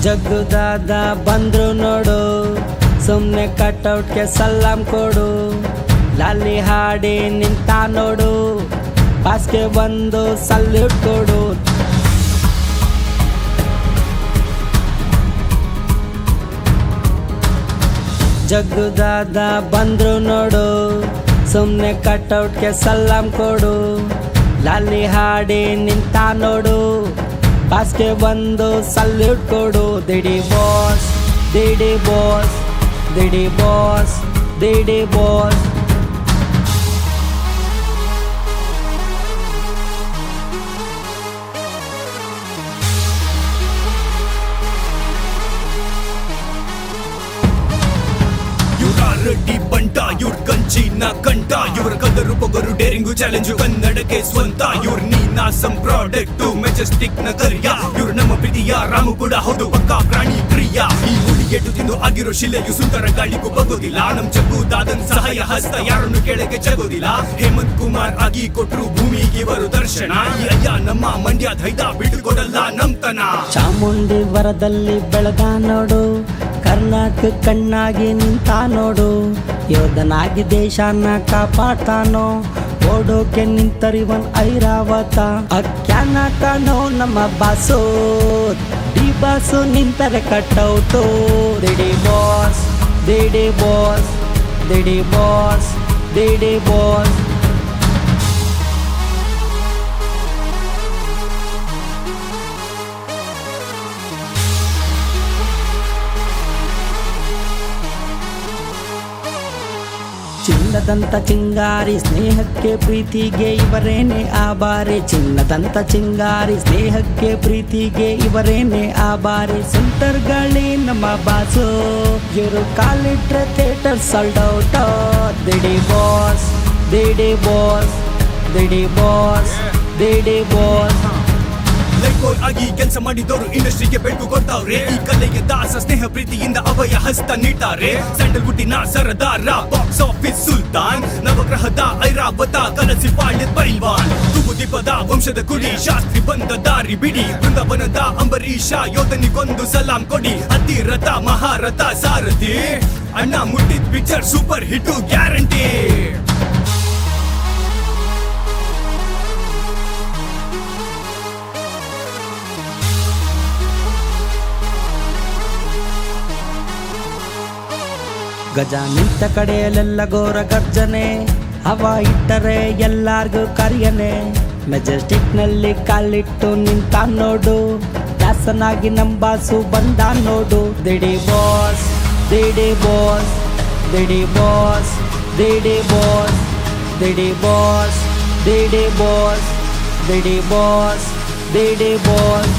ಜಗ್ಗುದಾದ ಬಂದ್ರು ನೋಡು, ಸುಮ್ನೆ ಕಟ್ಔಟ್ಗೆ ಸಲಾಂ ಕೊಡು. ಲಾಲಿ ಹಾಡಿ ನಿಂತ ನೋಡು, ಬಾಸ್ಗೆ ಬಂದು ಸಲ್ಯೂಟ್ ಕೊಡು. ಜಗ್ಗುದಾದ ಬಂದ್ರು ನೋಡು, ಸುಮ್ನೆ ಕಟ್ಔಟ್ಗೆ ಸಲಾಂ ಕೊಡು. ಲಾಲಿ ಹಾಡಿ ನಿಂತ ನೋಡು, ಬಾಸ್ಗೆ ಬಂದು ಸಲ್ಯೂಟ್ ಕೊಡು. ದಿಡಿ ಬಾಸ್, ದಿಡಿ ಬಾಸ್, ದಿಡಿ ಬಾಸ್, ದಿಡಿ ಬಾಸ್. ರೆಡ್ಡಿ ಬಂಟ ಇವ್ರ ಕಂಚಿನ ಕಂಠ, ಇವ್ರ ಕದರು ಪೊಗರು ಡೇರಿಂಗು ಚಾಲೆಂಜು ಕನ್ನಡಕ್ಕೆ ಸ್ವಂತ. ಇವ್ರ ನೀನಾಸಂ ಪ್ರಾಡಕ್ಟ್ ಮೆಜೆಸ್ಟಿಕ್ ನ ಕರಿಯ, ಇವ್ರು ನಮ್ಮ ಪ್ರೀತಿಯ ರಾಮು ಕೂಡ ಹೌದು ಪಕ್ಕ ಪ್ರಾಣಿ ಪ್ರಿಯ. ಈ ಹುಡುಗೆಟು ತಿಂದು ಆಗಿರೋ ಶಿಲೆಯು ಸುಂದರ ಗಾಳಿಗೂ ಬಗೋದಿಲ್ಲ. ನಮ್ ಜಗ್ಗು ದಾದನ್ ಸಹಾಯ ಹಸ್ತ ಯಾರನ್ನು ಕೆಳಗೆ ಜಗೋದಿಲ್ಲ. ಹೇಮಂತ್ ಕುಮಾರ್ ಆಗಿ ಕೊಟ್ರು ಭೂಮಿಗೆ ಇವರು ದರ್ಶನ. ಈ ಅಯ್ಯ ನಮ್ಮ ಮಂಡ್ಯ ಧೈದ ಬಿಟ್ಟುಕೊಡಲ್ಲ ನಮ್ತನ. ಚಾಮುಂಡಿ ವರದಲ್ಲಿ ಬೆಳೆದ ನೋಡು, ಕರ್ನಾಟಕ ಕಣ್ಣಾಗಿ ನಿಂತ ನೋಡು. ಯೋಧನಾಗಿ ದೇಶನ ಕಾಪಾಡ್ತಾನೋ, ಓಡೋಕೆ ನಿಂತರಿವನ್ ಐರಾವತ. ಅಕ್ಯಾನ ಕಾಣೋ ನಮ್ಮ ಬಾಸು, ಡಿ ಬಾಸು ನಿಂತರೆ ಕಟ್ಔಟು. ದಿಡಿ ಬಾಸ್, ದಿಡಿ ಬಾಸ್, ದಿಡಿ ಬಾಸ್, ದಿಡಿ ಬಾಸ್. ಚಿನ್ನದಂತ ಚಿಂಗಾರಿ ಸ್ನೇಹಕ್ಕೆ ಪ್ರೀತಿಗೆ ಇವರೇನೆ ಆಬಾರೆ. ಚಿನ್ನದಂತ ಚಿಂಗಾರಿ ಸ್ನೇಹಕ್ಕೆ ಪ್ರೀತಿಗೆ ಇವರೇನೆ ಆಬಾರೆ. ಸೆಂಟರ್ಗಳೇ ನಮ್ಮ ಬಾಸು, ಇವರು ಕಾಲಿಟ್ರೆ ಥಿಯೇಟರ್ ಸಾಲ್ಡ್ ಔಟ್. ದಿಡಿ ಬಾಸ್, ದಿಡಿ ಬಾಸ್, ದಿಡಿ ಬಾಸ್, ದಿಡಿ ಬಾಸ್. ಲೈಫ್ ಬಾಯ್ ಆಗಿ ಕೆಲಸ ಮಾಡಿದವರು ಇಂಡಸ್ಟ್ರಿಗೆ ಬೆಳಕು ಕೊಡ್ತಾವ್ರೆ. ಈ ಕಲೆಯ ದಾಸ ಸ್ನೇಹ ಪ್ರೀತಿಯಿಂದ ಅಭಯ ಹಸ್ತ ನೀಡ್ತಾರೆ. ಸ್ಯಾಂಡಲ್ವುಡ್ಡಿನ ಸರದಾರ, ಬಾಕ್ಸ್ ಆಫೀಸ್ ಸುಲ್ತಾನ್, ನವಗ್ರಹದ ಐರಾವತ, ಕನಸಿ ಪಾಳ್ಯದ ಪೈಲ್ವಾನ್. ತೂಗುದೀಪದ ವಂಶದ ಕುಡಿ, ಶಾಸ್ತ್ರಿ ಬಂದ ದಾರಿ ಬಿಡಿ. ಬೃಂದಾವನದ ಅಂಬರೀಷ, ಯೋಧನಿಗೊಂದು ಸಲಾಂ ಕೊಡಿ. ಅತಿರಥ ಮಹಾರಥ ಸಾರಥಿ, ಅಣ್ಣ ಮುಟ್ಟಿದ್ ಪಿಕ್ಚರ್ ಸೂಪರ್ ಹಿಟ್ ಗ್ಯಾರಂಟಿ. ಗಜ ನಿಂತ ಕಡೆಯಲ್ಲೆಲ್ಲ ಘೋರ ಗರ್ಜನೆ, ಹವಾ ಇಟ್ಟರೆ ಎಲ್ಲಾರ್ಗೂ ಕರಿಯನೆ. ಮೆಜೆಸ್ಟಿಕ್ ನಲ್ಲಿ ಕಾಲಿಟ್ಟು ನಿಂತ ನೋಡು, ದಾಸನಾಗಿ ನಂಬಾಸು ಬಂದ ನೋಡು. ದಿಡಿ ಬಾಸ್, ದಿಡಿ ಬಾಸ್, ದಿಡಿ ಬಾಸ್, ದಿಡಿ ಬಾಸ್, ದಿಡಿ ಬಾಸ್, ದಿಡಿ ಬಾಸ್, ದಿಡಿ ಬಾಸ್, ದಿಡಿ ಬಾಸ್.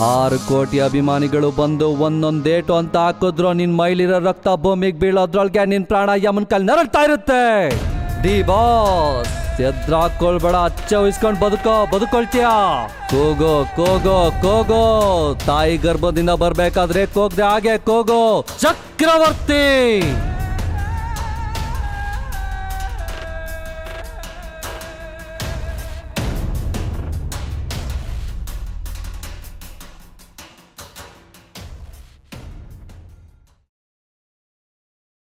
ಆರು ಕೋಟಿ ಅಭಿಮಾನಿಗಳು ಬಂದು ಒಂದೊಂದೇಟು ಅಂತ ಹಾಕಿದ್ರು, ನಿನ್ ಮೈಲಿರೋ ರಕ್ತ ಭೂಮಿಗೆ ಬೀಳೋದ್ರೊಳಗೆ ನಿನ್ ಪ್ರಾಣ ಯಮನ್ ಕಲ್ ನರಳ್ತಾ ಇರುತ್ತೆ. ಡಿ ಬಾಸ್, ಎದ್ರಾಕೊಳ್ಬೇಡ, ಅಚ್ಚ ಉಯಿಸ್ಕೊಂಡ್ ಬದುಕೊಳ್ತೀಯ. ಕೂಗೋ ಕೂಗೋ ಕೂಗೋ, ತಾಯಿ ಗರ್ಭದಿಂದ ಬರ್ಬೇಕಾದ್ರೆ ಕೂಗ್ದೆ ಹಾಗೆ ಕೂಗೋ ಚಕ್ರವರ್ತಿ.